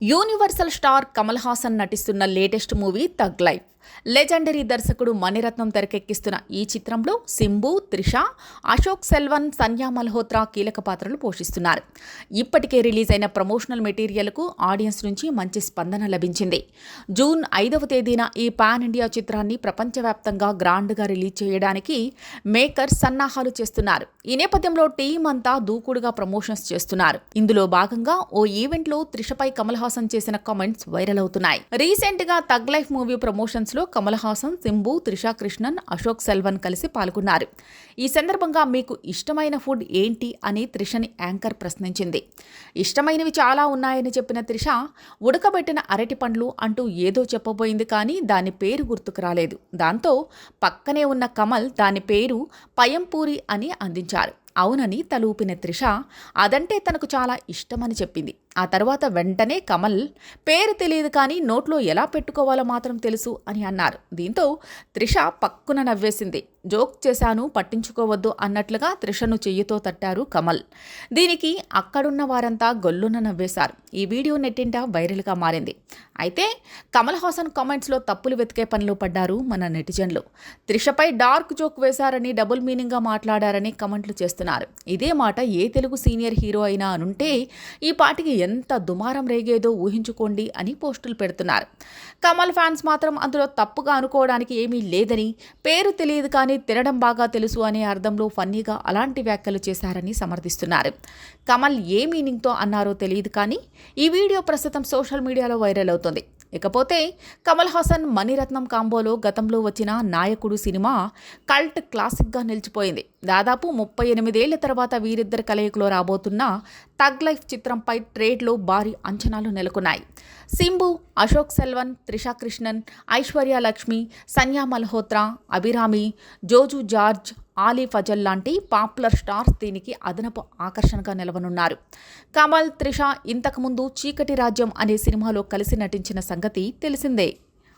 Universal star Kamal Haasan నటిస్తున్న latest movie tug life. Legendary దర్శకుడు మణిరత్నం తెరకెక్కిస్తున్న ఈ చిత్రంలో సింబు, త్రిష, అశోక్ సెల్వన్, సన్యా మల్హోత్రా కీలక పాత్రలు పోషిస్తున్నారు. ఇప్పటికే రిలీజ్ అయిన ప్రమోషనల్ మెటీరియల్కు ఆడియన్స్ నుంచి మంచి స్పందన లభించింది. జూన్ 5వ తేదీన ఈ పాన్ ఇండియా చిత్రాన్ని ప్రపంచవ్యాప్తంగా గ్రాండ్గా రిలీజ్ చేయడానికి మేకర్స్ సన్నాహాలు చేస్తున్నారు. ఈ నేపథ్యంలో టీం అంతా దూకుడుగా ప్రమోషన్స్ చేస్తున్నారు. ఇందులో భాగంగా ఓ ఈవెంట్లో త్రిషపై కమల్ హాసన్ చేసిన కామెంట్స్ వైరల్ అవుతున్నాయి. రీసెంట్ గా థగ్ లైఫ్ మూవీ ప్రమోషన్స్ లో కమల్ హాసన్, సింబు, త్రిషా కృష్ణన్, అశోక్ సెల్వన్ కలిసి పాల్గొన్నారు. ఈ సందర్భంగా మీకు ఇష్టమైన ఫుడ్ ఏంటి అని త్రిషని యాంకర్ ప్రశ్నించింది. ఇష్టమైనవి చాలా ఉన్నాయని చెప్పిన త్రిష ఉడకబెట్టిన అరటి పండ్లు అంటూ ఏదో చెప్పబోయింది, కానీ దాని పేరు గుర్తుకు రాలేదు. దాంతో పక్కనే ఉన్న కమల్ దాని పేరు పయంపూరి అని అందించారు. అవునని తలూపిన త్రిష అదంటే తనకు చాలా ఇష్టమని చెప్పింది. ఆ తర్వాత వెంటనే కమల్ పేరు తెలియదు కానీ నోట్లో ఎలా పెట్టుకోవాలో మాత్రం తెలుసు అని అన్నారు. దీంతో త్రిష పక్కున నవ్వేసింది. జోక్ చేశాను, పట్టించుకోవద్దు అన్నట్లుగా త్రిషను చెయ్యితో తట్టారు కమల్. దీనికి అక్కడున్న వారంతా గొల్లున నవ్వేశారు. ఈ వీడియో నెట్టింట వైరల్గా మారింది. అయితే కమల్ హాసన్ కామెంట్స్లో తప్పులు వెతికే పనిలో పడ్డారు మన నెటిజన్లు. త్రిషపై డార్క్ జోక్ వేశారని, డబుల్ మీనింగ్గా మాట్లాడారని కమెంట్లు చేస్తున్నారు. ఇదే మాట ఏ తెలుగు సీనియర్ హీరో అయినా అనుంటే ఈ పాటికి ఎంత దుమారం రేగేదో ఊహించుకోండి అని పోస్టులు పెడుతున్నారు. కమల్ ఫ్యాన్స్ మాత్రం అందులో తప్పుగా అనుకోవడానికి ఏమీ లేదని, పేరు తెలియదు కానీ తినడం బాగా తెలుసు అనే అర్థంలో ఫన్నీగా అలాంటి వ్యాఖ్యలు చేశారని సమర్థిస్తున్నారు. కమల్ ఏ మీనింగ్తో అన్నారో తెలియదు కానీ ఈ వీడియో ప్రస్తుతం సోషల్ మీడియాలో వైరల్ అవుతుంది. ఇకపోతే కమల్ హాసన్, మణిరత్నం కాంబోలో గతంలో వచ్చిన నాయకుడు సినిమా కల్ట్ క్లాసిక్గా నిలిచిపోయింది. దాదాపు 38 ఏళ్ల తర్వాత వీరిద్దరి కలయికలో రాబోతున్న థగ్ లైఫ్ చిత్రంపై ట్రేడ్లో భారీ అంచనాలు నెలకొన్నాయి. సింబు, అశోక్ సెల్వన్, త్రిషా కృష్ణన్, ఐశ్వర్య లక్ష్మి, సన్యా మల్హోత్రా, అభిరామి, జోజు జార్జ్, ఆలీ ఫజల్ లాంటి పాపులర్ స్టార్స్ దీనికి అదనపు ఆకర్షణగా నిలవనున్నారు. కమల్, త్రిష ఇంతకుముందు చీకటి రాజ్యం అనే సినిమాలో కలిసి నటించిన సంగతి తెలిసిందే.